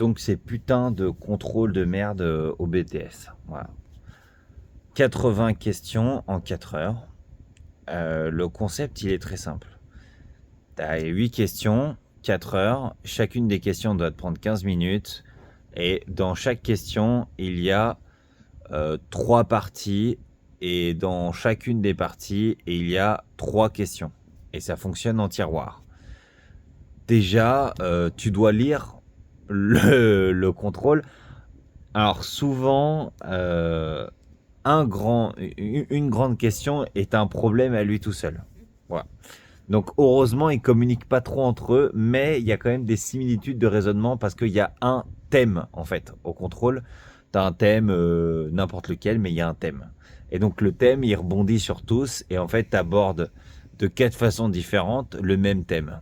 donc ces putains de contrôles de merde au BTS. Voilà. 80 questions en 4 heures. Le concept, il est très simple. Tu as 8 questions, 4 heures. Chacune des questions doit te prendre 15 minutes. Et dans chaque question, il y a 3 parties. Et dans chacune des parties, il y a 3 questions. Et ça fonctionne en tiroir. Déjà, tu dois lire le contrôle. Alors souvent, une grande question est un problème à lui tout seul. Voilà. Donc heureusement, ils communiquent pas trop entre eux, mais il y a quand même des similitudes de raisonnement parce qu'il y a un thème en fait au contrôle. T'as un thème, n'importe lequel, mais il y a un thème. Et donc le thème, il rebondit sur tous et en fait, t'abordes de 4 façons différentes le même thème.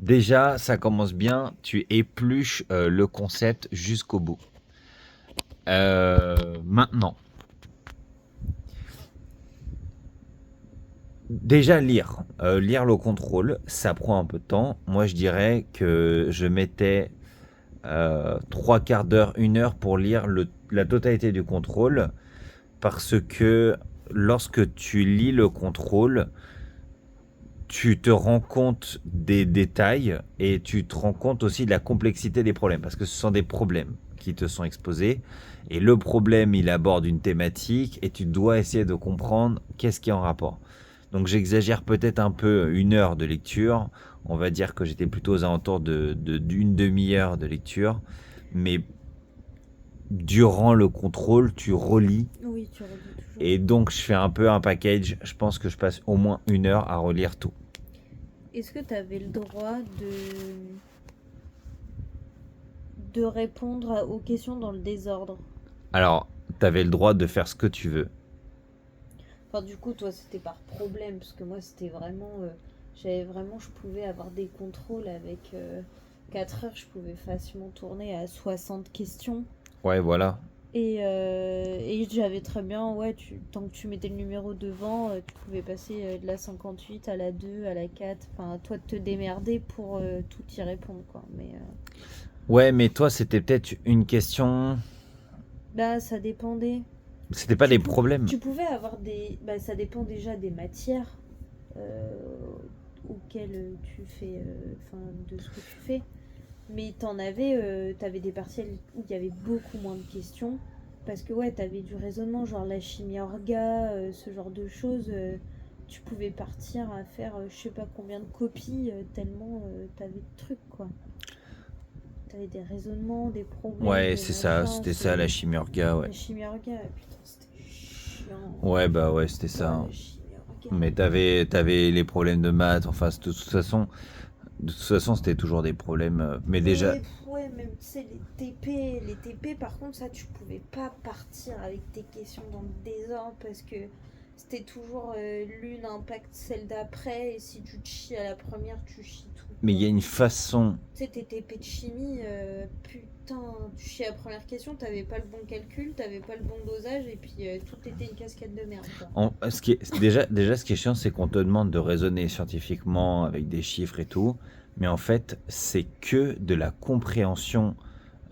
Déjà, ça commence bien, tu épluches le concept jusqu'au bout. Maintenant, déjà lire. Lire le contrôle, ça prend un peu de temps. Moi, je dirais que je mettais 3 quarts d'heure, 1 heure pour lire la totalité du contrôle. Parce que lorsque tu lis le contrôle, tu te rends compte des détails et tu te rends compte aussi de la complexité des problèmes. Parce que ce sont des problèmes qui te sont exposés. Et le problème, il aborde une thématique et tu dois essayer de comprendre qu'est-ce qui est en rapport. Donc j'exagère peut-être un peu 1 heure de lecture. On va dire que j'étais plutôt aux alentours d'une demi-heure de lecture. Mais durant le contrôle, tu relis. Oui, tu relis toujours. Et donc je fais un peu un package. Je pense que je passe au moins 1 heure à relire tout. Est-ce que tu avais le droit de répondre aux questions dans le désordre? Alors, t'avais le droit de faire ce que tu veux. Enfin, du coup, toi, c'était par problème, parce que moi, c'était vraiment. J'avais vraiment. Je pouvais avoir des contrôles avec 4 heures, je pouvais facilement tourner à 60 questions. Ouais, voilà. Et j'avais très bien, ouais, tant que tu mettais le numéro devant, tu pouvais passer de la 58 à la 2, à la 4. Enfin, toi, de te démerder pour tout y répondre, quoi. Mais Ouais, mais toi, c'était peut-être une question. bah, ça dépendait. C'était pas des problèmes. Tu pouvais avoir des. Bah, ça dépend déjà des matières euh, auxquelles tu fais. Enfin, de ce que tu fais. Mais t'avais des partiels où il y avait beaucoup moins de questions. Parce que ouais, t'avais du raisonnement, genre la chimie orga, ce genre de choses. Tu pouvais partir à faire je sais pas combien de copies, tellement t'avais de trucs, quoi. T'avais des raisonnements, des problèmes, Ouais, des c'est ça. machins, C'était ça, la c'est... chimie orga, ouais. La chimie orga, putain, c'était chiant. Ouais, bah ouais, c'était Oh, ça. la chimie orga. Mais t'avais les problèmes de maths. Enfin, de toute façon, c'était toujours des problèmes. Mais déjà, Ouais, même tu sais, les TP, par contre, ça, tu pouvais pas partir avec tes questions dans le désordre parce que c'était toujours l'une impacte celle d'après et si tu te chies à la première, tu chies tout, mais il quoi. y a une façon. Tu sais, tes TP de chimie, putain, tu chies à la première question, t'avais pas le bon calcul, t'avais pas le bon dosage et puis tout était une cascade de merde, quoi. Déjà, ce qui est chiant, c'est qu'on te demande de raisonner scientifiquement avec des chiffres et tout. Mais en fait, c'est que de la compréhension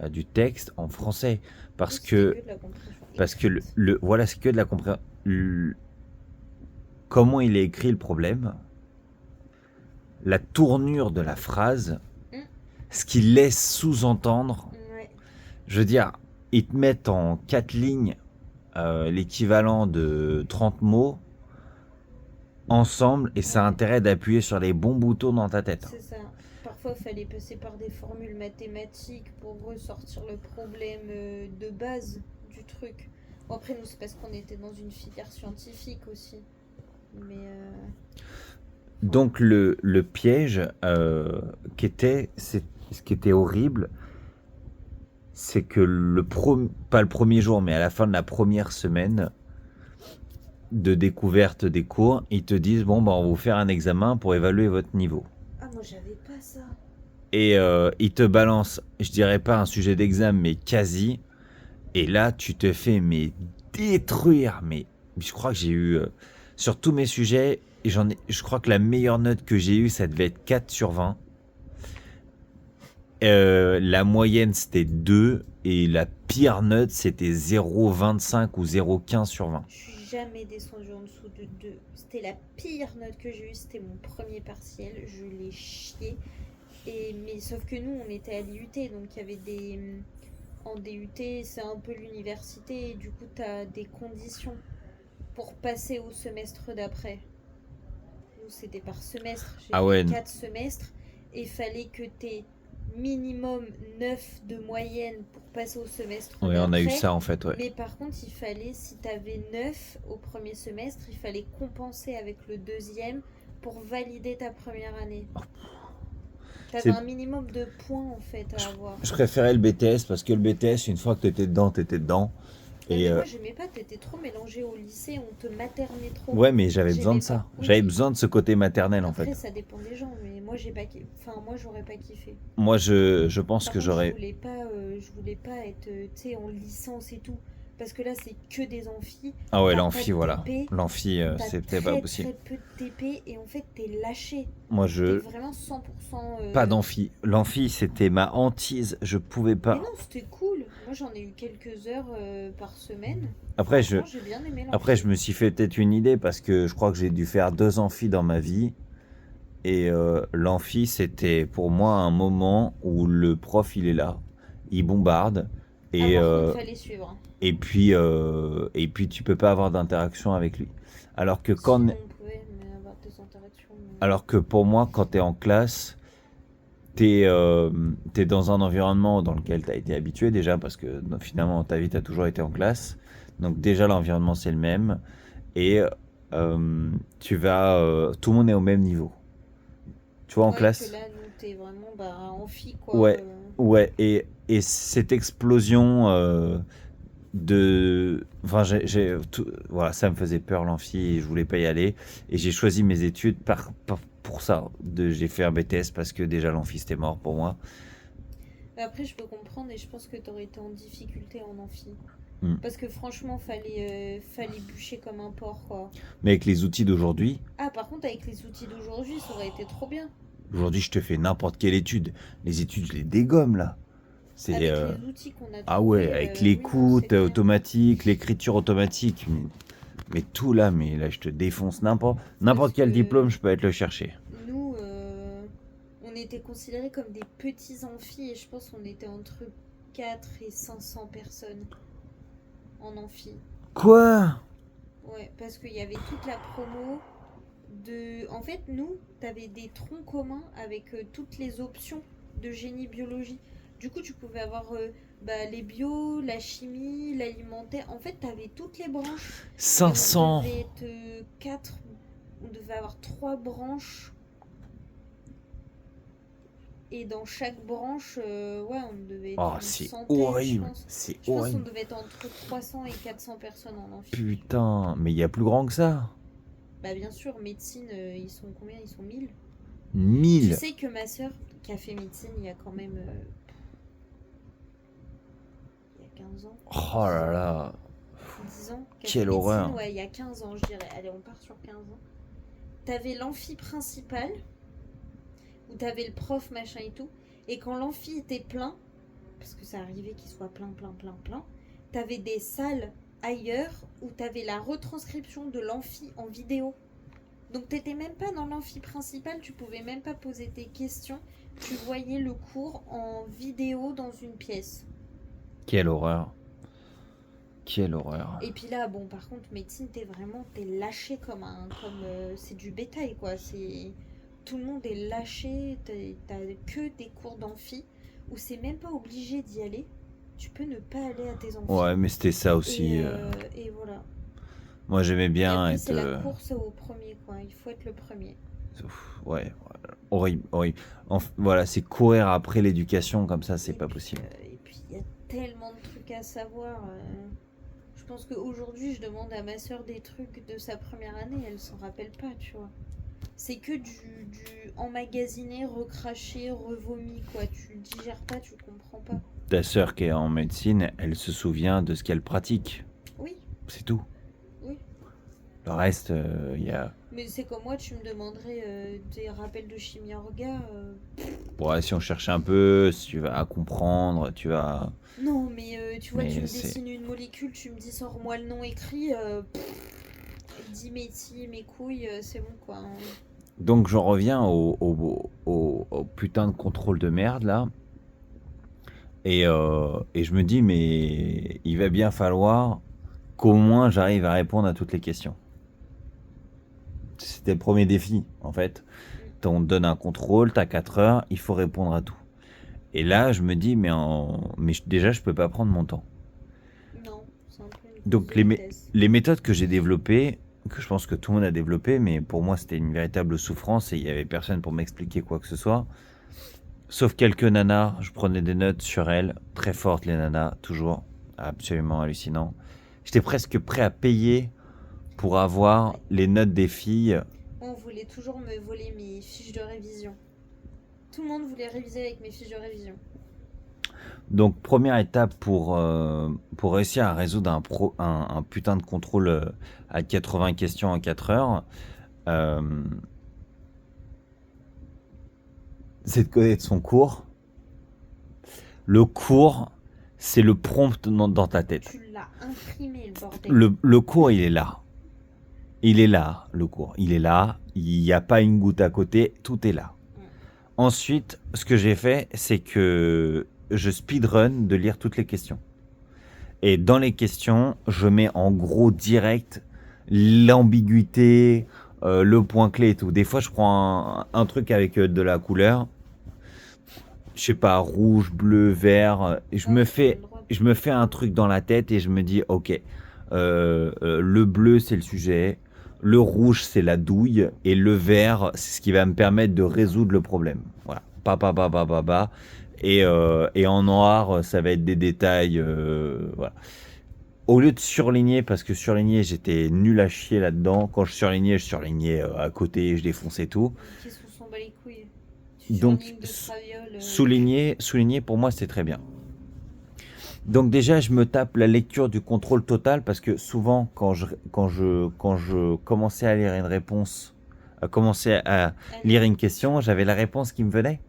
du texte en français. Oui, Parce c'était que, que de la compréhension parce que écrite. voilà, c'est que de la compréhension. Comment il est écrit le problème, la tournure de la phrase, Hum, ce qu'il laisse sous-entendre. ouais, Je veux dire, ils te mettent en 4 lignes l'équivalent de 30 mots ensemble et ça a ouais. intérêt d'appuyer sur les bons boutons dans ta tête. C'est ça. Parfois, il fallait passer par des formules mathématiques pour ressortir le problème de base du truc. Bon, après, nous, c'est parce qu'on était dans une filière scientifique aussi. Mais, enfin, Donc le piège ce qui était horrible, c'est que pas le premier jour, mais à la fin de la première semaine de découverte des cours, ils te disent bon, bah, on va vous faire un examen pour évaluer votre niveau. ah, moi, j'avais pas ça. Et ils te balancent, je dirais pas un sujet d'examen, mais quasi. Et là, tu te fais mais détruire. Mais je crois que j'ai eu sur tous mes sujets, je crois que la meilleure note que j'ai eue, ça devait être 4/20. La moyenne, c'était 2 et la pire note, c'était 0,25 ou 0,15 sur 20. Je suis jamais descendue en dessous de 2. C'était la pire note que j'ai eue, c'était mon premier partiel. Je l'ai chié. Mais sauf que nous, on était à l'IUT, donc il y avait des... En DUT, c'est un peu l'université, et du coup, tu as des conditions pour passer au semestre d'après. Nous, c'était par semestre. J'ai Ah ouais. fait 4 semestres, et il fallait que tu aies minimum 9 de moyenne pour passer au semestre Ouais, d'après. on a eu ça en fait, ouais. Mais par contre, il fallait, si tu avais 9 au premier semestre, il fallait compenser avec le deuxième pour valider ta première année. T'avais un minimum de points en fait à avoir. Je préférais le BTS parce que le BTS, une fois que t'étais dedans, t'étais dedans. Et moi, j'aimais pas, t'étais trop mélangé au lycée, on te maternait trop. Ouais, mais j'avais besoin de ça. Oui. J'avais besoin de ce côté maternel en fait. Après, ça dépend des gens, mais moi, j'ai pas moi, j'aurais pas kiffé. Moi, je pense Par que contre, j'aurais. Je voulais pas être, tu sais, en licence et tout. Parce que là, c'est que des amphis. Ah ouais, T'as l'amphi, pas de voilà. TP, L'amphi, t'as c'était pas possible. très peu de TP et en fait, t'es lâché. Moi, T'es vraiment 100%. Pas d'amphi. L'amphi, c'était ma hantise. Je pouvais pas. Mais non, c'était cool. Moi, j'en ai eu quelques heures par semaine. Après, Franchement, j'ai bien aimé l'amphi. Après, je me suis fait peut-être une idée parce que je crois que j'ai dû faire 2 amphis dans ma vie. Et l'amphi, c'était pour moi un moment où le prof, il est là, il bombarde. Et, par contre, fallait suivre. et puis tu peux pas avoir d'interaction avec lui. Alors que quand Sinon, on pouvait avoir des interactions. alors que pour moi, quand tu es en classe, tu es dans un environnement dans lequel tu as été habitué déjà, parce que finalement, ta vie, tu as toujours été en classe. Donc déjà, l'environnement, c'est le même. Et tout le monde est au même niveau. Tu vois, en classe. Que là, nous, t'es vraiment amphi, quoi. Ouais, et cette explosion Enfin, voilà, ça me faisait peur l'amphi et je voulais pas y aller. Et j'ai choisi mes études pour ça. J'ai fait un BTS parce que déjà l'amphi c'était mort pour moi. Après, je peux comprendre et je pense que t'aurais été en difficulté en amphi. Parce que franchement, fallait bûcher comme un porc, quoi. Mais avec les outils d'aujourd'hui. Ah, par contre, avec les outils d'aujourd'hui, ça aurait été trop bien. Aujourd'hui, je te fais n'importe quelle étude. Les études, je les dégomme là. Avec les outils qu'on a Ah ouais, avec l'écoute automatique, l'écriture automatique. Mais tout là, je te défonce n'importe quel diplôme, je peux être le chercher. Nous, on était considérés comme des petits amphis et je pense qu'on était entre 4 et 500 personnes en amphi. Quoi? Ouais, parce qu'il y avait toute la promo de... En fait, nous, t'avais des troncs communs avec toutes les options de génie biologie. Du coup, tu pouvais avoir les bio, la chimie, l'alimentaire. En fait, t'avais toutes les branches. 500. On devait être 4. On devait avoir 3 branches. Et dans chaque branche, on devait être une centaine, horrible. Je pense qu'on devait être entre 300 et 400 personnes en amphi. Putain, mais il y a plus grand que ça. Bah bien sûr, médecine, ils sont combien? Ils sont 1000. 1000. Tu sais que ma soeur, qui a fait médecine il y a quand même... il y a 15 ans. Oh là là. 10 ans. Quelle horreur. Ouais, il y a 15 ans, je dirais. Allez, on part sur 15 ans. T'avais l'amphi principal, où t'avais le prof, machin et tout. Et quand l'amphi était plein, parce que ça arrivait qu'il soit plein, t'avais des salles ailleurs où t'avais la retranscription de l'amphi en vidéo. Donc t'étais même pas dans l'amphi principal, tu pouvais même pas poser tes questions. Tu voyais le cours en vidéo dans une pièce. Quelle horreur. Quelle horreur. Et puis là, bon, par contre, médecine, t'es lâché comme c'est du bétail, quoi. Tout le monde est lâché, t'as que des cours d'amphi où c'est même pas obligé d'y aller. Tu peux ne pas aller à tes amphis. Ouais, mais c'était ça aussi. Et voilà. Moi, j'aimais bien et être. C'est la course au premier, quoi. Il faut être le premier. Ouais, horrible. Voilà, c'est courir après l'éducation comme ça, c'est pas possible. Et puis, il y a tellement de trucs à savoir. Je pense qu'aujourd'hui, je demande à ma soeur des trucs de sa première année, elle s'en rappelle pas, tu vois. C'est que du emmagasiné, recraché, revomi, quoi. Tu digères pas, tu comprends pas. Ta sœur qui est en médecine, elle se souvient de ce qu'elle pratique. Oui. C'est tout. Oui. Le reste, il y a... Mais c'est comme moi, tu me demanderais des rappels de chimie orga. Ouais, si on cherche un peu, si tu vas comprendre, tu vas... Non, mais tu vois, tu Mais me c'est... dessines une molécule, tu me dis sors-moi le nom écrit, dis mes couilles, c'est bon quoi, hein. Donc j'en reviens au putain de contrôle de merde là. Et je me dis, mais il va bien falloir qu'au moins j'arrive à répondre à toutes les questions. C'était le premier défi, en fait. On te donne un contrôle, t'as 4 heures, il faut répondre à tout. Et là, je me dis, déjà, je peux pas prendre mon temps. Non, c'est un peu une course Donc, de vitesse. les méthodes que j'ai développées, que je pense que tout le monde a développées, mais pour moi, c'était une véritable souffrance et il y avait personne pour m'expliquer quoi que ce soit. Sauf quelques nanas, je prenais des notes sur elles, très fortes les nanas, toujours, absolument hallucinant. J'étais presque prêt à payer pour avoir les notes des filles. On voulait toujours me voler mes fiches de révision. Tout le monde voulait réviser avec mes fiches de révision. Donc première étape pour réussir à résoudre un putain de contrôle à 80 questions en 4 heures, c'est de connaître son cours. Le cours, c'est le prompt dans ta tête. Tu l'as imprimé, le bordel. Le cours, il est là. Il est là, le cours. Il est là. Il n'y a pas une goutte à côté. Tout est là. Ensuite, ce que j'ai fait, c'est que je speedrun de lire toutes les questions. Et dans les questions, je mets en gros direct l'ambiguïté, le point clé et tout. Des fois, je prends un truc avec de la couleur. Je sais pas, rouge, bleu, vert. Et je me fais un truc dans la tête et je me dis, ok, le bleu, c'est le sujet. Le rouge, c'est la douille. Et le vert, c'est ce qui va me permettre de résoudre le problème. Voilà. Et en noir, ça va être des détails. Voilà. Au lieu de surligner, parce que surligner, j'étais nul à chier là-dedans. Quand je surlignais à côté, je défonçais tout. Qu'est-ce qu'on s'en bat les couilles? Donc, souligner, pour moi, c'est très bien. Donc déjà, je me tape la lecture du contrôle total parce que souvent, quand je commençais à lire une réponse, commençais à lire une question, j'avais la réponse qui me venait.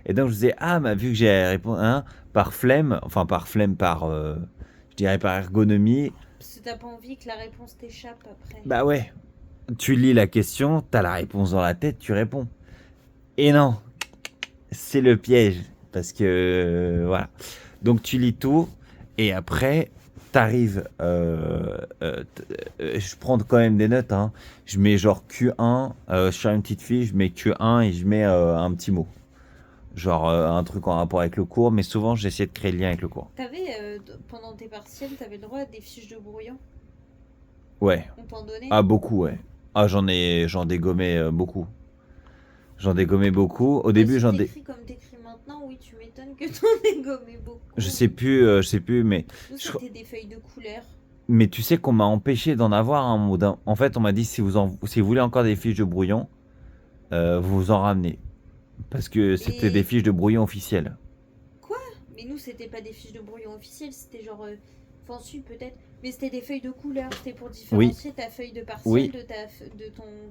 Et donc je disais, ah, bah, vu que j'ai la réponse, hein, par flemme, je dirais par ergonomie. Parce que t'as pas envie que la réponse t'échappe après. Bah ouais, tu lis la question, t'as la réponse dans la tête, tu réponds. Et non, c'est le piège. Parce que, voilà. Donc tu lis tout. Et après, t'arrives. Je prends quand même des notes. Hein. Je mets genre Q1 sur une petite fiche. Je mets Q1 et je mets un petit mot. Genre un truc en rapport avec le cours. Mais souvent, j'essaie de créer le lien avec le cours. T'avais, pendant tes partiels, t'avais le droit à des fiches de brouillon? Ouais. On t'en donnait? Ah, beaucoup, ouais. Ah, j'en dégommais beaucoup. J'en dégommais beaucoup. Au début, j'en décris comme t'écris maintenant, oui, tu m'étonnes que t'en dégommais beaucoup. Je sais plus, mais. Nous, c'était des feuilles de couleur. Mais tu sais qu'on m'a empêché d'en avoir un mot. En fait, on m'a dit si vous voulez encore des fiches de brouillon, vous en ramenez. Parce que c'était des fiches de brouillon officielles. Quoi? Mais nous, c'était pas des fiches de brouillon officielles, c'était genre. Enfin, si, peut-être. Mais c'était des feuilles de couleur. C'était pour différencier ta feuille de partiel de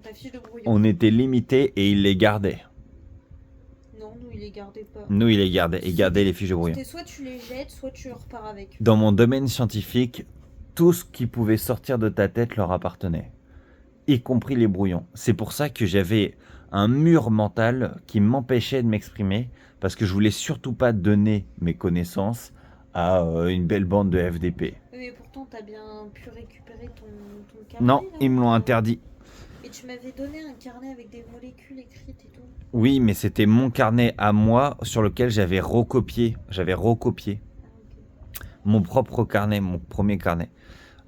ta fiche de brouillon. On était limité et ils les gardaient. Non, nous, ils les gardaient pas. Nous, ils les gardaient. Ils gardaient les fiches de brouillon. C'était soit tu les jettes, soit tu repars avec. Dans mon domaine scientifique, tout ce qui pouvait sortir de ta tête leur appartenait. Y compris les brouillons. C'est pour ça que j'avais un mur mental qui m'empêchait de m'exprimer. Parce que je voulais surtout pas donner mes connaissances à une belle bande de FDP. Mais pourtant, t'as bien pu récupérer ton carnet. Non, là, ils me l'ont interdit. Et tu m'avais donné un carnet avec des molécules écrites et tout. Oui, mais c'était mon carnet à moi sur lequel j'avais recopié. Ah, okay. Mon propre carnet, mon premier carnet.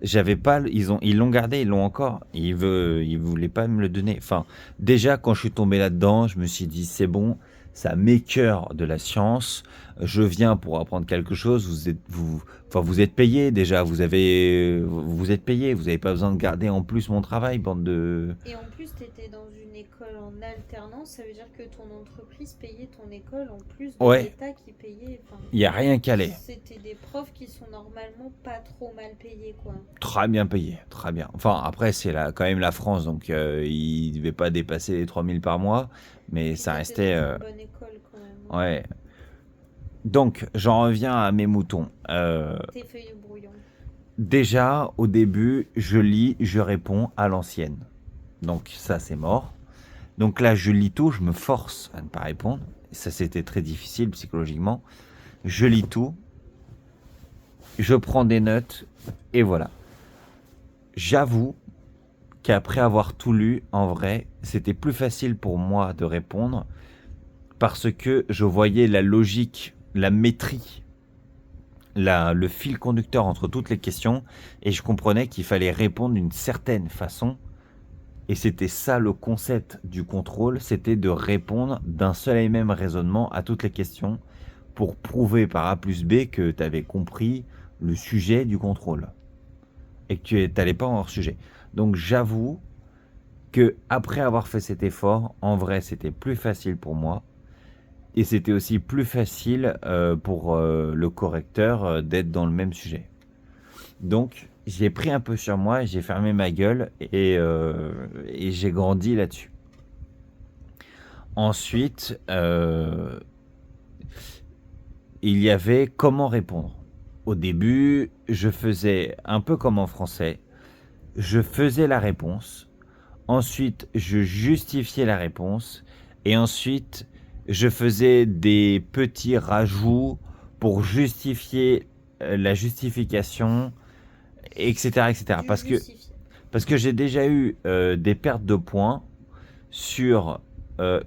J'avais pas, ils l'ont gardé, ils l'ont encore. Ils voulaient pas me le donner. Enfin, déjà quand je suis tombé là-dedans, je me suis dit c'est bon, ça m'écœure de la science. je viens pour apprendre quelque chose, vous êtes payé déjà, vous êtes payé, vous n'avez pas besoin de garder en plus mon travail, bande de... Et en plus, tu étais dans une école en alternance, ça veut dire que ton entreprise payait ton école en plus de Ouais, l'État qui payait. Enfin, il n'y a rien qu'à aller. c'était des profs qui sont normalement pas trop mal payés, quoi. Très bien payé, très bien. Enfin, après, c'est quand même la France, donc il ne devait pas dépasser les 3000 par mois, mais Puis ça t'étais restait... dans une bonne école quand même, hein. ouais. Donc, j'en reviens à mes moutons. Tes feuilles de brouillon. Déjà, au début, je lis, je réponds à l'ancienne. Donc, ça, c'est mort. Donc là, je lis tout, je me force à ne pas répondre. Ça, c'était très difficile psychologiquement. Je lis tout, je prends des notes, et voilà. J'avoue qu'après avoir tout lu, en vrai, c'était plus facile pour moi de répondre parce que je voyais la logique, la maîtrise, le fil conducteur entre toutes les questions et je comprenais qu'il fallait répondre d'une certaine façon. Et c'était ça le concept du contrôle, c'était de répondre d'un seul et même raisonnement à toutes les questions pour prouver par A plus B que tu avais compris le sujet du contrôle et que tu n'allais pas en hors sujet. Donc j'avoue que après avoir fait cet effort, en vrai c'était plus facile pour moi et c'était aussi plus facile pour le correcteur d'être dans le même sujet. Donc j'ai pris un peu sur moi, j'ai fermé ma gueule et j'ai grandi là-dessus. Ensuite, il y avait comment répondre. Au début, je faisais un peu comme en français. Je faisais la réponse. Ensuite, je justifiais la réponse. Et ensuite, je faisais des petits rajouts pour justifier la justification, etc., etc. Parce que j'ai déjà eu des pertes de points sur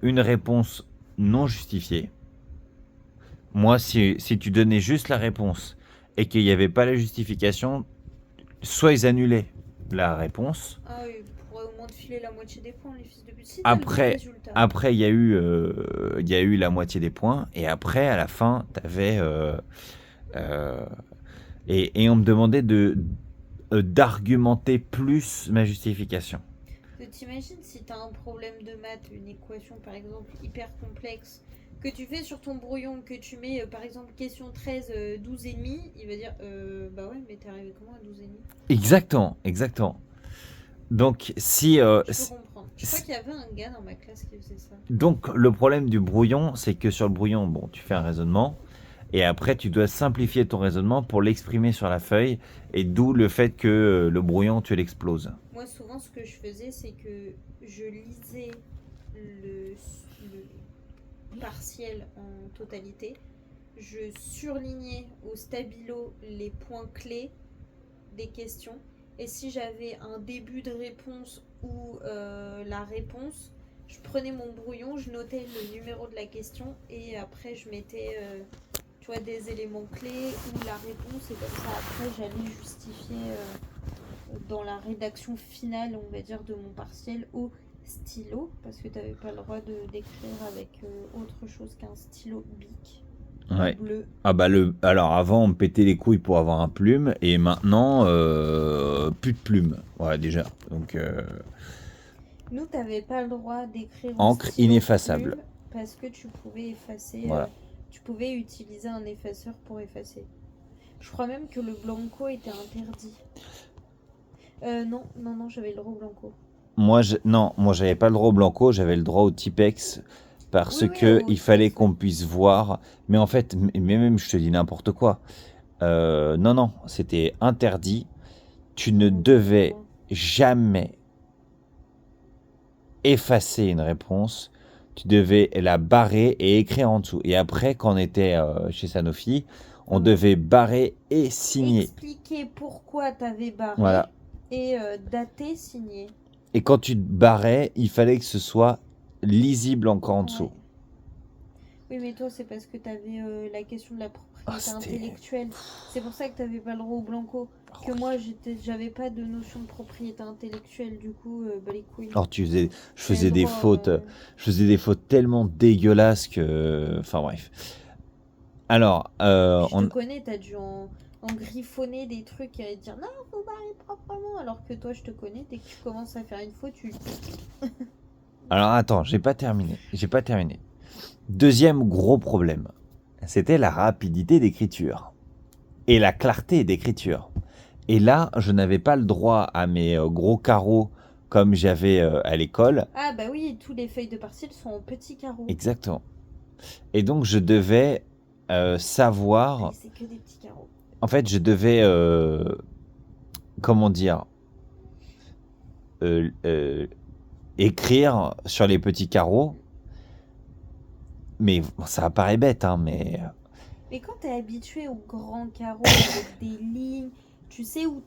une réponse non justifiée. Moi, si tu donnais juste la réponse et qu'il n'y avait pas la justification, soit ils annulaient la réponse. Ah oui, pour au moins te filer la moitié des points, les fils de pute. Si t'as le bon Après, résultat. après il y a eu la moitié des points. Et après, à la fin, t'avais... et on me demandait d'argumenter plus ma justification. T'imagines si t'as un problème de maths, une équation par exemple hyper complexe, que tu fais sur ton brouillon, que tu mets par exemple question 13, 12 et demi, il va dire bah ouais, mais t'es arrivé comment à 12 et demi? Exactement, exactement. Donc, si... Je peux comprendre. Je crois qu'il y avait un gars dans ma classe qui faisait ça. Donc, le problème du brouillon, c'est que sur le brouillon, bon, tu fais un raisonnement, et après, tu dois simplifier ton raisonnement pour l'exprimer sur la feuille, et d'où le fait que le brouillon, tu l'exploses. Moi, souvent, ce que je faisais, c'est que je lisais le partiel en totalité. Je surlignais au stabilo les points clés des questions. Et si j'avais un début de réponse ou la réponse, je prenais mon brouillon, je notais le numéro de la question et après je mettais tu vois, des éléments clés ou la réponse et comme ça après j'allais justifier dans la rédaction finale, on va dire, de mon partiel au stylo parce que tu n'avais pas le droit d'écrire avec autre chose qu'un stylo bic. Ouais. Bleu. Ah bah alors avant on me pétait les couilles pour avoir un plume et maintenant plus de plume. Ouais déjà. Donc Nous t'avais pas le droit d'écrire encre ineffaçable parce que tu pouvais effacer. Voilà. Tu pouvais utiliser un effaceur pour effacer. Je crois même que le blanco était interdit. Non, j'avais le droit au blanco. Moi j'avais pas le droit au blanco, j'avais le droit au Tipex parce que il fallait qu'on puisse voir. Mais en fait, mais même je te dis n'importe quoi. Non, c'était interdit. Tu ne devais jamais effacer une réponse. Tu devais la barrer et écrire en dessous. Et après, quand on était chez Sanofi, on devait barrer et signer. Expliquer pourquoi tu avais barré voilà. Et dater, signer. Et quand tu barrais, il fallait que ce soit lisible encore en dessous. Oui, mais toi, c'est parce que tu avais la question de la propriété intellectuelle. C'est pour ça que tu n'avais pas le droit au blanco. Que moi, j'avais pas de notion de propriété intellectuelle. Du coup, bah les couilles. Alors, je faisais des fautes. Je faisais des fautes tellement dégueulasses que. Enfin, bref. Alors, Je te connais, t'as dû en griffonner des trucs et dire non, faut barrer proprement. Alors que toi, je te connais, dès que tu commences à faire une faute, tu. alors attends, j'ai pas terminé. Deuxième gros problème, c'était la rapidité d'écriture et la clarté d'écriture. Et là, je n'avais pas le droit à mes gros carreaux comme j'avais à l'école. Ah, bah oui, tous les feuilles de partiel sont en petits carreaux. Exactement. Et donc, je devais savoir. Et c'est que des petits carreaux. En fait, je devais. Comment dire euh, euh, écrire sur les petits carreaux. Mais bon, ça paraît bête, hein, mais. Mais quand t'es habitué aux grands carreaux avec des lignes, tu sais où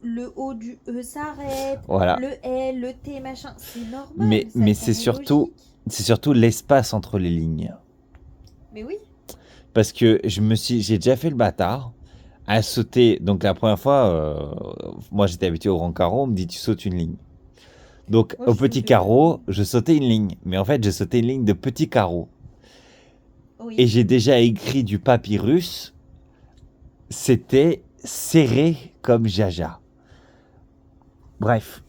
le haut du E s'arrête, Voilà. le L, le T, machin, c'est normal. Mais ça c'est paraît surtout, logique. c'est surtout l'espace entre les lignes. Mais oui. Parce que j'ai déjà fait le bâtard à sauter. Donc la première fois, moi j'étais habitué au grand carreau, on me dit tu sautes une ligne. Donc Moi, au je petit saute, carreau, je sautais une ligne. Mais en fait, je sautais une ligne de petits carreaux. Oui. Et j'ai déjà écrit du papyrus. C'était serré comme jaja. Bref,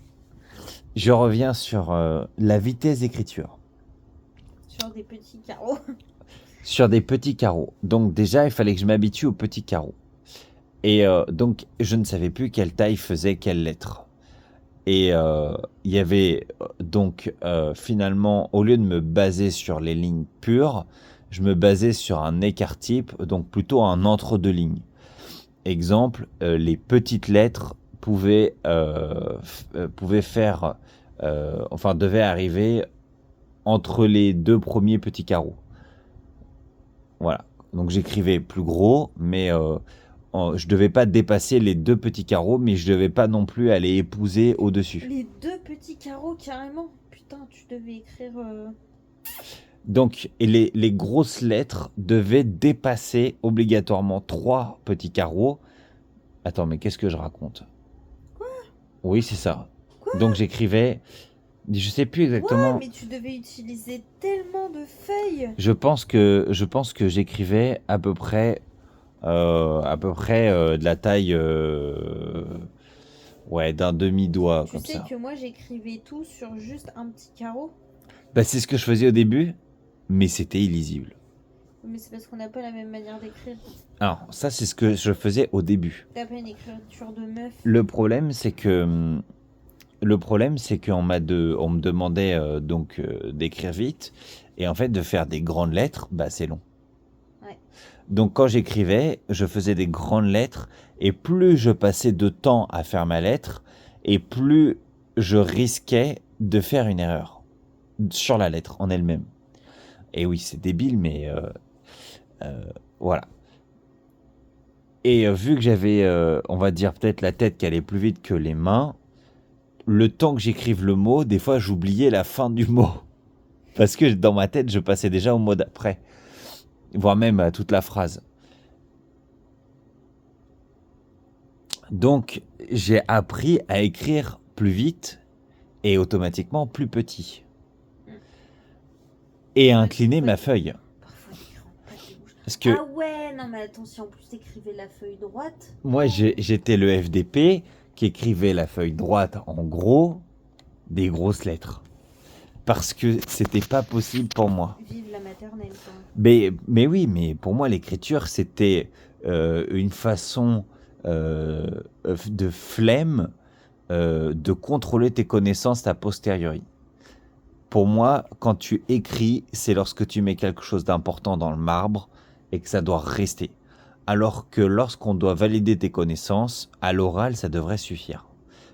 je reviens sur la vitesse d'écriture. Sur des petits carreaux. Sur des petits carreaux. Donc déjà, il fallait que je m'habitue aux petits carreaux. Et donc, je ne savais plus quelle taille faisait quelle lettre. Et il y avait donc finalement, au lieu de me baser sur les lignes pures, je me basais sur un écart type, donc plutôt un entre-deux lignes. Exemple, les petites lettres pouvaient faire, enfin devaient arriver entre les deux premiers petits carreaux. Voilà. Donc j'écrivais plus gros, mais je devais pas dépasser les deux petits carreaux, mais je devais pas non plus aller épouser au-dessus. Les deux petits carreaux, carrément. Putain, tu devais écrire. Donc, et les grosses lettres devaient dépasser obligatoirement trois petits carreaux. Attends, mais qu'est-ce que je raconte? Quoi? Oui, c'est ça. Quoi? Donc j'écrivais, je sais plus exactement. Ouais, mais tu devais utiliser tellement de feuilles. Je pense que j'écrivais à peu près de la taille ouais, d'un demi-doigt Tu comme sais ça. que moi, j'écrivais tout sur juste un petit carreau. Bah, c'est ce que je faisais au début, mais c'était illisible. Mais c'est parce qu'on n'a pas la même manière d'écrire. Alors, ça, c'est ce que je faisais au début. T'as pas une écriture de meuf. Le problème, c'est que on me demandait donc d'écrire vite, et en fait, de faire des grandes lettres, bah, c'est long. Ouais. Donc, quand j'écrivais, je faisais des grandes lettres, et plus je passais de temps à faire ma lettre, et plus je risquais de faire une erreur sur la lettre en elle-même. Et oui, c'est débile, mais voilà. Et vu que j'avais, on va dire, peut-être la tête qui allait plus vite que les mains, le temps que j'écrive le mot, des fois, j'oubliais la fin du mot. Parce que dans ma tête, je passais déjà au mot d'après. Voire même à toute la phrase. Donc, j'ai appris à écrire plus vite et automatiquement plus petit. Et à incliner ma feuille. Parfois, l'écran pas de bouche. Parce que Ah ouais, non, mais attends, si en plus t'écrivais la feuille droite. moi, j'étais le FDP qui écrivait la feuille droite en gros, des grosses lettres. Parce que c'était pas possible pour moi. Vive la maternelle, quoi. Mais oui, mais pour moi, l'écriture, c'était une façon de flemme de contrôler tes connaissances a posteriori. Pour moi, quand tu écris, c'est lorsque tu mets quelque chose d'important dans le marbre et que ça doit rester. Alors que lorsqu'on doit valider tes connaissances, à l'oral, ça devrait suffire.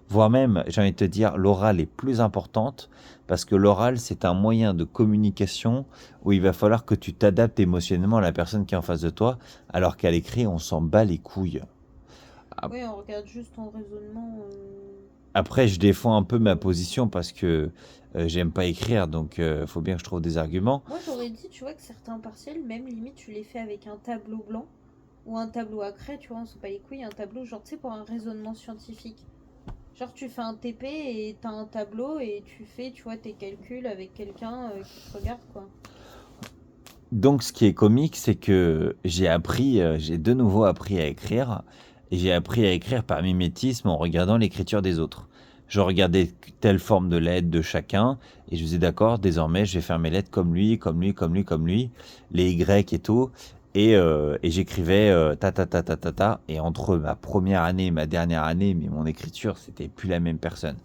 Voire même, j'ai envie de te dire, l'oral est plus importante parce que l'oral, c'est un moyen de communication où il va falloir que tu t'adaptes émotionnellement à la personne qui est en face de toi, alors qu'à l'écrit, on s'en bat les couilles. Oui, on regarde juste ton raisonnement. Après, je défends un peu ma position parce que j'aime pas écrire, donc faut bien que je trouve des arguments. Moi, j'aurais dit, tu vois, que certains partiels, même limite, tu les fais avec un tableau blanc ou un tableau à craie, tu vois, on s'en bat les couilles, un tableau, genre, tu sais, pour un raisonnement scientifique. Genre, tu fais un TP et t'as un tableau et tu fais, tu vois, tes calculs avec quelqu'un qui te regarde, quoi. Donc, ce qui est comique, c'est que j'ai de nouveau appris à écrire, et j'ai appris à écrire par mimétisme en regardant l'écriture des autres. Je regardais telle forme de lettre de chacun, et je me disais, d'accord, désormais, je vais faire mes lettres comme lui, comme lui, comme lui, comme lui, les Y et tout, et j'écrivais ta ta ta ta ta ta, et entre ma première année et ma dernière année, mais mon écriture, c'était plus la même personne.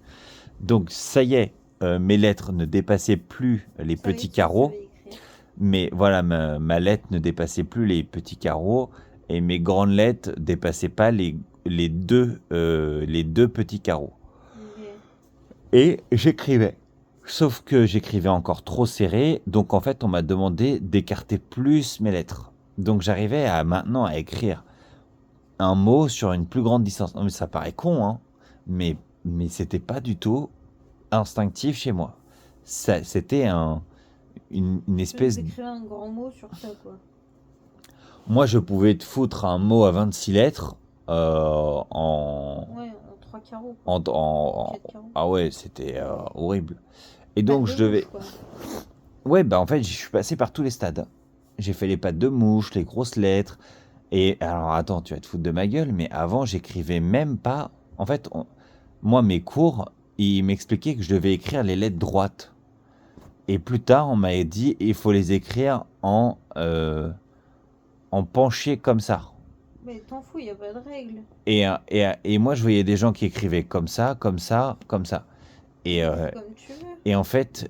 Donc, ça y est, mes lettres ne dépassaient plus les Ça y est, petits tu carreaux. savais écrire. Mais voilà, ma lettre ne dépassait plus les petits carreaux et mes grandes lettres dépassaient pas les deux petits carreaux. Ok. Et j'écrivais. Sauf que j'écrivais encore trop serré, donc en fait on m'a demandé d'écarter plus mes lettres. Donc j'arrivais maintenant à écrire un mot sur une plus grande distance. Non mais ça paraît con, hein, mais c'était pas du tout instinctif chez moi. C'était une espèce. D'écrire un grand mot sur ça, quoi. Moi, je pouvais te foutre un mot à 26 lettres en, Ouais, en 3 carreaux, quoi. en, en- 4 carreaux. Ah ouais, c'était horrible. Et Pas donc, de je devais. mouche, quoi. Ouais, bah en fait, je suis passé par tous les stades. J'ai fait les pattes de mouche, les grosses lettres. Et alors, attends, tu vas te foutre de ma gueule, mais avant, j'écrivais même pas. En fait, moi, mes cours, ils m'expliquaient que je devais écrire les lettres droites. Et plus tard, on m'a dit, il faut les écrire en penché comme ça. Mais t'en fous, y a pas de règle. Et moi, je voyais des gens qui écrivaient comme ça, comme ça, comme ça. Et, Fais comme tu veux. et en fait,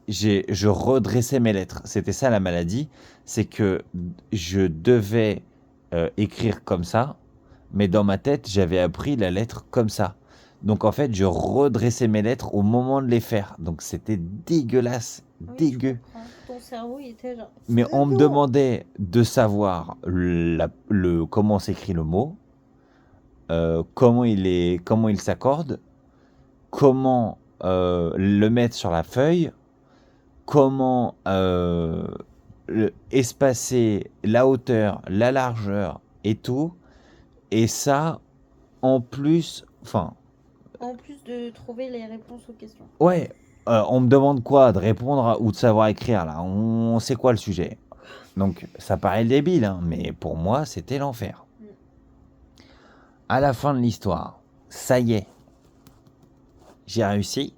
je redressais mes lettres. C'était ça la maladie, c'est que je devais écrire comme ça, mais dans ma tête, j'avais appris la lettre comme ça. Donc en fait, je redressais mes lettres au moment de les faire. Donc c'était dégueulasse, Oui, dégueu. je comprends. Ton cerveau, il était genre. Mais on me Non. demandait de savoir comment s'écrit le mot, comment il s'accorde, comment le mettre sur la feuille, comment espacer la hauteur, la largeur et tout. Et ça, en plus, enfin, En plus de trouver les réponses aux questions. ouais, on me demande quoi? De répondre ou de savoir écrire là? On sait quoi le sujet? Donc ça paraît débile, hein, mais pour moi, c'était l'enfer. Mm. À la fin de l'histoire, ça y est, j'ai réussi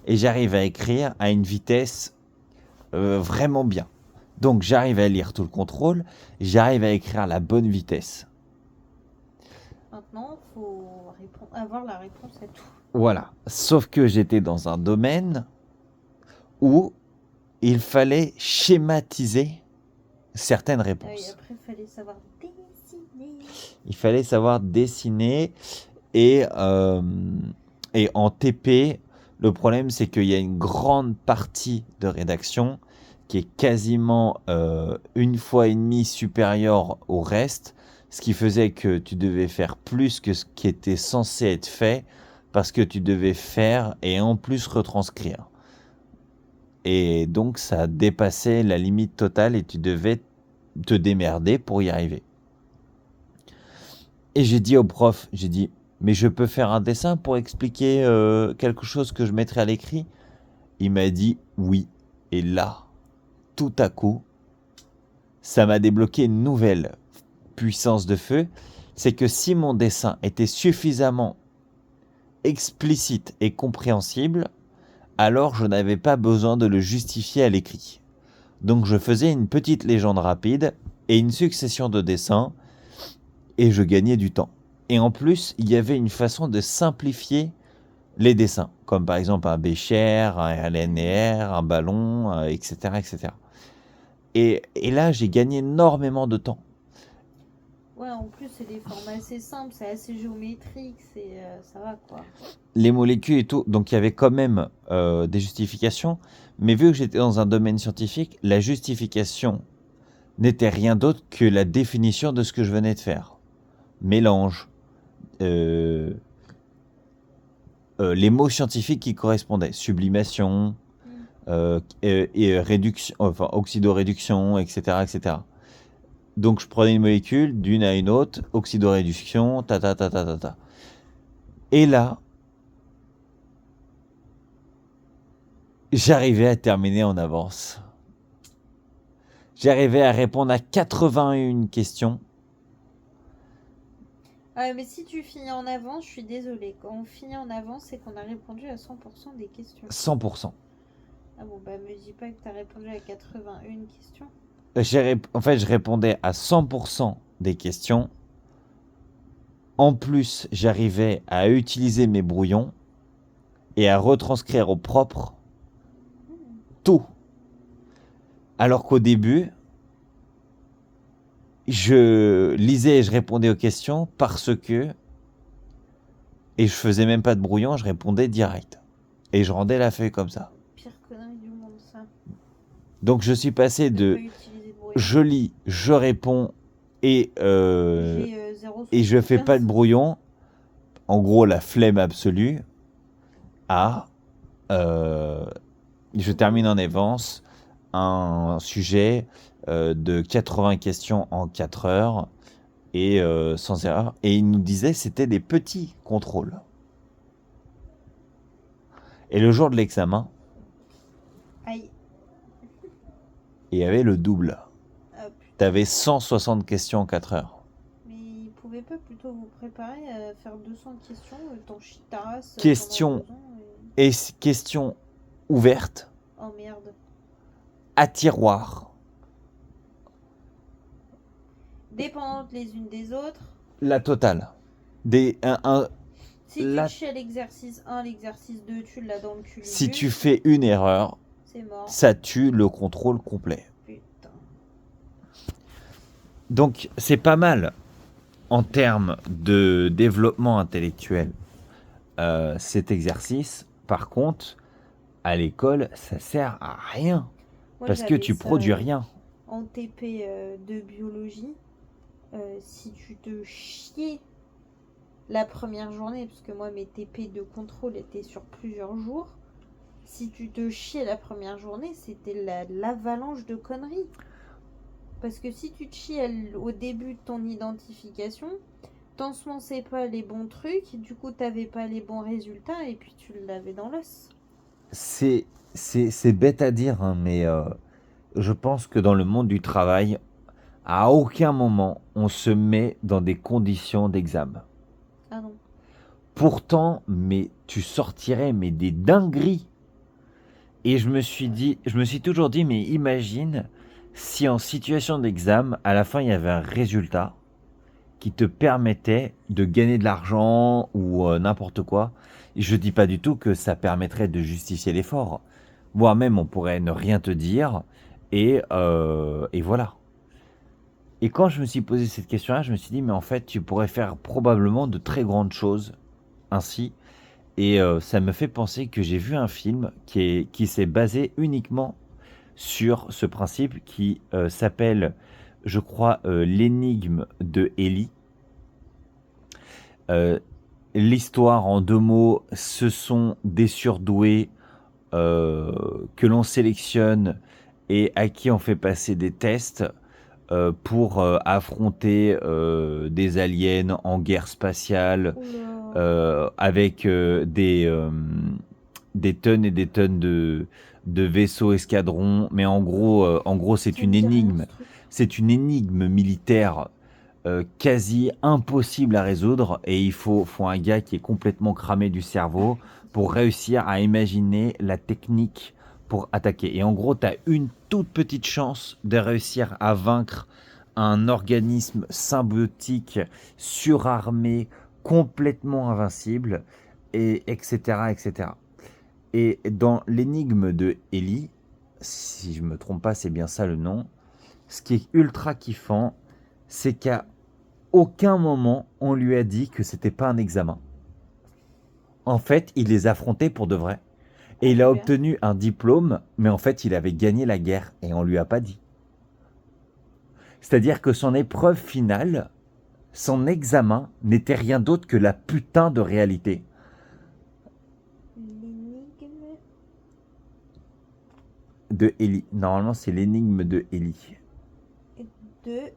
et j'arrive à écrire à une vitesse vraiment bien. Donc j'arrive à lire tout le contrôle, j'arrive à écrire à la bonne vitesse. Maintenant, faut avoir la réponse à tout. Voilà. Sauf que j'étais dans un domaine où il fallait schématiser certaines Ah oui, réponses. après, il fallait savoir dessiner. Il fallait savoir dessiner et en TP, le problème c'est qu'il y a une grande partie de rédaction qui est quasiment une fois et demie supérieure au reste, ce qui faisait que tu devais faire plus que ce qui était censé être fait parce que tu devais faire et en plus retranscrire. Et donc ça dépassait la limite totale et tu devais te démerder pour y arriver. Et j'ai dit au prof, j'ai dit, mais je peux faire un dessin pour expliquer quelque chose que je mettrai à l'écrit? Il m'a dit oui. Et là, tout à coup, ça m'a débloqué une nouvelle puissance de feu. C'est que si mon dessin était suffisamment explicite et compréhensible, alors je n'avais pas besoin de le justifier à l'écrit. Donc je faisais une petite légende rapide et une succession de dessins et je gagnais du temps. Et en plus, il y avait une façon de simplifier les dessins, comme par exemple un bécher, un LNR, un ballon, etc., etc. Et là, j'ai gagné énormément de temps. Ouais, en plus, c'est des formes assez simples, c'est assez géométrique, ça va quoi. Les molécules et tout, donc il y avait quand même des justifications, mais vu que j'étais dans un domaine scientifique, la justification n'était rien d'autre que la définition de ce que je venais de faire. Mélange, les mots scientifiques qui correspondaient, sublimation, réduction, enfin oxydoréduction, etc., etc. Donc je prenais une molécule d'une à une autre, oxydoréduction, ta ta ta ta ta ta. Et là, j'arrivais à terminer en avance. J'arrivais à répondre à 81 questions. Ah, mais si tu finis en avance, je suis désolée. Quand on finit en avance, c'est qu'on a répondu à 100% des questions. 100%. Ah bon, bah me dis pas que t'as répondu à 81 questions. En fait, je répondais à 100% des questions. En plus, j'arrivais à utiliser mes brouillons et à retranscrire au propre tout. Alors qu'au début, je lisais et je répondais aux questions parce que... Et je faisais même pas de brouillon, je répondais direct. Et je rendais la feuille comme ça. Pire connerie du monde, ça. Donc je suis passé De de pas utiliser de brouillon. je lis, je réponds et J'ai 0 et je fais pas de 75. brouillon, en gros la flemme absolue, à je termine en avance un sujet de 80 questions en 4 heures et sans erreur. Et il nous disait c'était des petits contrôles. Et le jour de l'examen, Aïe. il y avait le double. Ah putain. T'avais 160 questions en 4 heures. Mais ils pouvaient pas plutôt vous préparer à faire 200 questions, t'en chies ta race Question pendant 2 ans et... et question ouverte Oh merde. à tiroir. Dépendantes les unes des autres. La totale. Si tu chies à l'exercice 1, l'exercice 2, tu l'as dans le cul. Si tu fais une erreur, c'est mort. ça tue le contrôle complet. Putain. Donc c'est pas mal en termes de développement intellectuel cet exercice. Par contre, à l'école, ça sert à rien. Moi, parce que j'avais tu ça, produis rien. En TP de biologie, si tu te chiais la première journée, parce que moi mes TP de contrôle étaient sur plusieurs jours, si tu te chiais la première journée, c'était l'avalanche de conneries. Parce que si tu te chies au début de ton identification, t'ensemençais pas les bons trucs, du coup t'avais pas les bons résultats et puis tu l'avais dans l'os. C'est bête à dire, hein, mais je pense que dans le monde du travail, à aucun moment on se met dans des conditions d'examen. Ah non. Pourtant, mais tu sortirais mais des dingueries. Et je me suis toujours dit, mais imagine si en situation d'examen, à la fin il y avait un résultat qui te permettait de gagner de l'argent ou n'importe quoi. Et je dis pas du tout que ça permettrait de justifier l'effort. Voire même, on pourrait ne rien te dire et voilà. Et quand je me suis posé cette question-là, je me suis dit, mais en fait, tu pourrais faire probablement de très grandes choses ainsi. Et ça me fait penser que j'ai vu un film qui s'est basé uniquement sur ce principe qui s'appelle, je crois, l'énigme de Ellie. L'histoire en 2 mots, ce sont des surdoués que l'on sélectionne et à qui on fait passer des tests pour affronter des aliens en guerre spatiale avec des tonnes et des tonnes de vaisseaux escadrons. Mais en gros c'est une énigme. C'est une énigme militaire quasi impossible à résoudre et il faut un gars qui est complètement cramé du cerveau pour réussir à imaginer la technique pour attaquer. Et en gros, tu as une toute petite chance de réussir à vaincre un organisme symbiotique surarmé, complètement invincible, et etc., etc. Et dans l'énigme de Ellie, si je me trompe pas, c'est bien ça le nom, ce qui est ultra kiffant, c'est qu'à aucun moment on lui a dit que c'était pas un examen. En fait, il les affrontait pour de vrai. Et il a obtenu un diplôme, mais en fait, il avait gagné la guerre et on lui a pas dit. C'est-à-dire que son épreuve finale, son examen, n'était rien d'autre que la putain de réalité. L'énigme De Ellie. Normalement, c'est l'énigme de Ellie. de...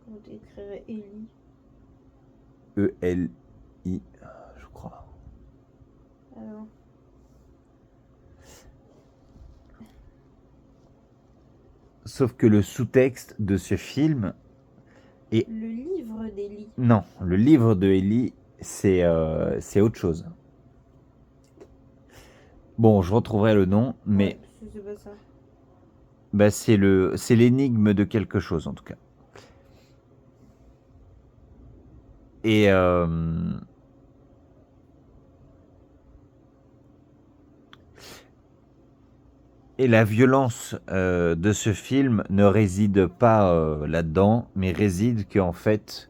Comment t'écrirais Ellie? E-L-I, je crois. Alors... Sauf que le sous-texte de ce film est... Le livre d'Ellie. Non, le livre de Ellie, c'est autre chose. Bon, je retrouverai le nom, mais Ouais, parce que c'est pas ça. bah, c'est l'énigme de quelque chose en tout cas. Et et la violence de ce film ne réside pas là-dedans, mais réside qu'en fait,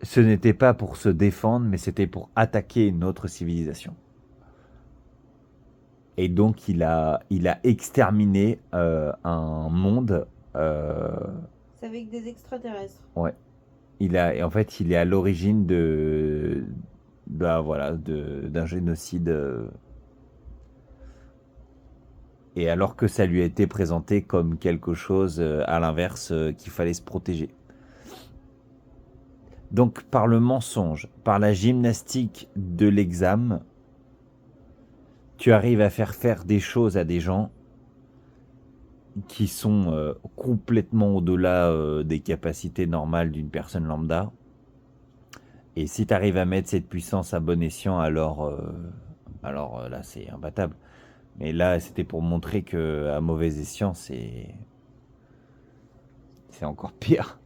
ce n'était pas pour se défendre, mais c'était pour attaquer une autre civilisation. Et donc, il a exterminé un monde. C'est avec des extraterrestres. Ouais. Et en fait, il est à l'origine voilà, d'un génocide. Et alors que ça lui a été présenté comme quelque chose, à l'inverse, qu'il fallait se protéger. Donc, par le mensonge, par la gymnastique de l'examen, tu arrives à faire des choses à des gens qui sont complètement au-delà des capacités normales d'une personne lambda. Et si tu arrives à mettre cette puissance à bon escient, alors là, c'est imbattable. Mais là, c'était pour montrer que à mauvais escient, c'est encore pire.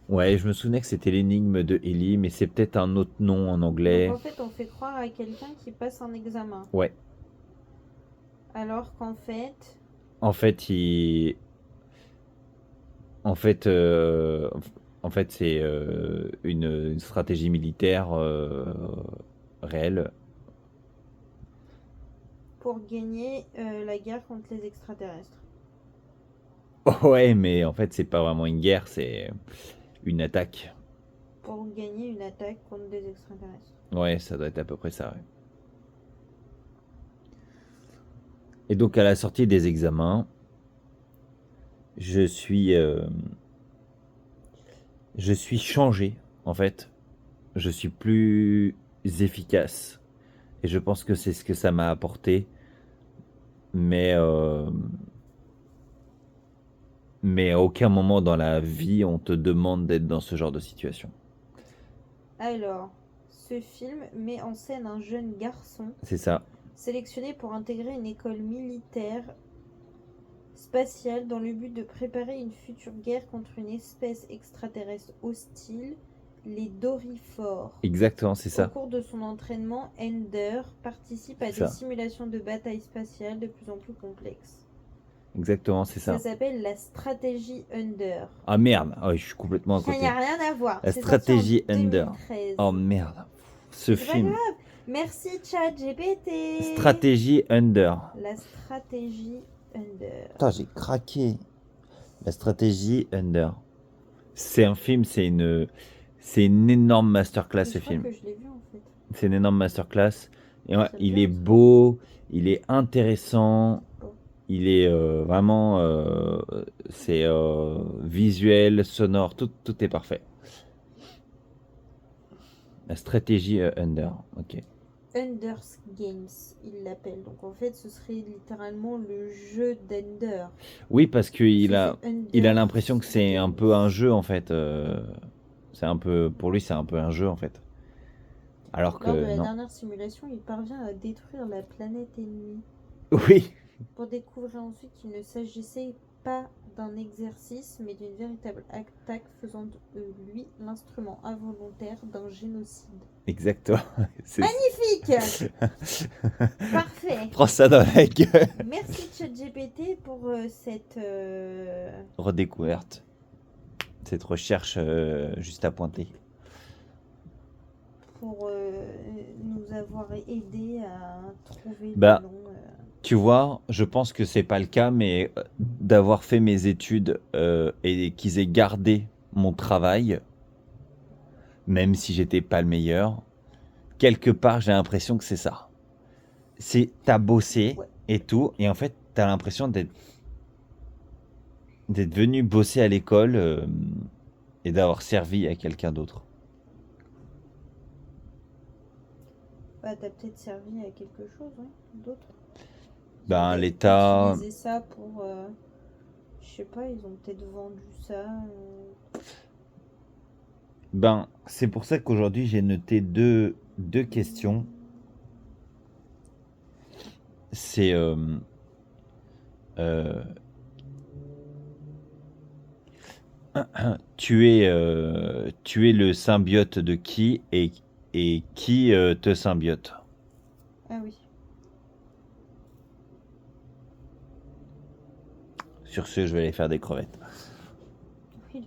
Ouais, je me souvenais que c'était l'énigme de Ellie, mais c'est peut-être un autre nom en anglais. Donc en fait, on fait croire à quelqu'un qui passe un examen. Ouais. Alors qu'en fait, En fait, En fait, euh, en fait, c'est une stratégie militaire réelle. pour gagner la guerre contre les extraterrestres. Ouais, mais en fait, c'est pas vraiment une guerre, c'est une attaque. Pour gagner une attaque contre des extraterrestres. Ouais, ça doit être à peu près ça. Ouais. Et donc, à la sortie des examens, je suis, euh, je suis changé, en fait. Je suis plus efficace. Et je pense que c'est ce que ça m'a apporté. Mais, euh, mais à aucun moment dans la vie, on te demande d'être dans ce genre de situation. Alors, ce film met en scène un jeune garçon C'est ça. sélectionné pour intégrer une école militaire spatiale dans le but de préparer une future guerre contre une espèce extraterrestre hostile, les Dorifores. Exactement, c'est Au ça. cours de son entraînement, Ender participe à C'est des ça. simulations de bataille spatiale de plus en plus complexes. Exactement, c'est Ça ça. s'appelle la stratégie Ender. Ah merde, ah ouais, je suis complètement à Ça côté. n'y a rien à voir. La C'est sorti en stratégie Ender. 2013. Oh merde. Ce C'est pas film. grave. Merci ChatGPT. Stratégie Under. La stratégie Under. Putain, j'ai craqué. La stratégie Under. C'est un film, c'est une énorme masterclass Je ce crois film. que je l'ai vu en fait. C'est une énorme masterclass. Et ouais, Ça me il dit est un truc. beau, il est intéressant, Bon. il est vraiment, c'est visuel, sonore, tout est parfait. La stratégie Under, ok. Ender's Games, il l'appelle. Donc en fait, ce serait littéralement le jeu d'Ender. Oui, parce qu'il C'est a, fait il a Ender's l'impression que c'est un peu Games. un jeu en fait. C'est un peu, pour lui, c'est un peu un jeu en fait. Alors Lors de que la non. dernière simulation, il parvient à détruire la planète ennemie. Oui, Pour découvrir ensuite qu'il ne s'agissait pas d'un exercice, mais d'une véritable attaque faisant de lui l'instrument involontaire d'un génocide. exactement. C'est- Magnifique. Parfait. Prends ça dans la gueule. Merci ChatGPT pour cette... Redécouverte. Cette recherche juste à pointer. pour nous avoir aidé à trouver Bah, le nom. Tu vois, je pense que c'est pas le cas, mais d'avoir fait mes études et qu'ils aient gardé mon travail, même si j'étais pas le meilleur, quelque part j'ai l'impression que c'est ça. C'est t'as bossé Ouais. et tout, et en fait t'as l'impression d'être venu bosser à l'école et d'avoir servi à quelqu'un d'autre. Bah, t'as peut-être servi à quelque chose, ouais, d'autre. Ils ont Ben, peut-être l'État, utilisé ça pour. Je sais pas, ils ont peut-être vendu ça. ben, c'est pour ça qu'aujourd'hui j'ai noté deux questions. C'est euh, tu es le symbiote de qui et qui te symbiote. Ah oui. Sur ce, je vais aller faire des crevettes. Oui,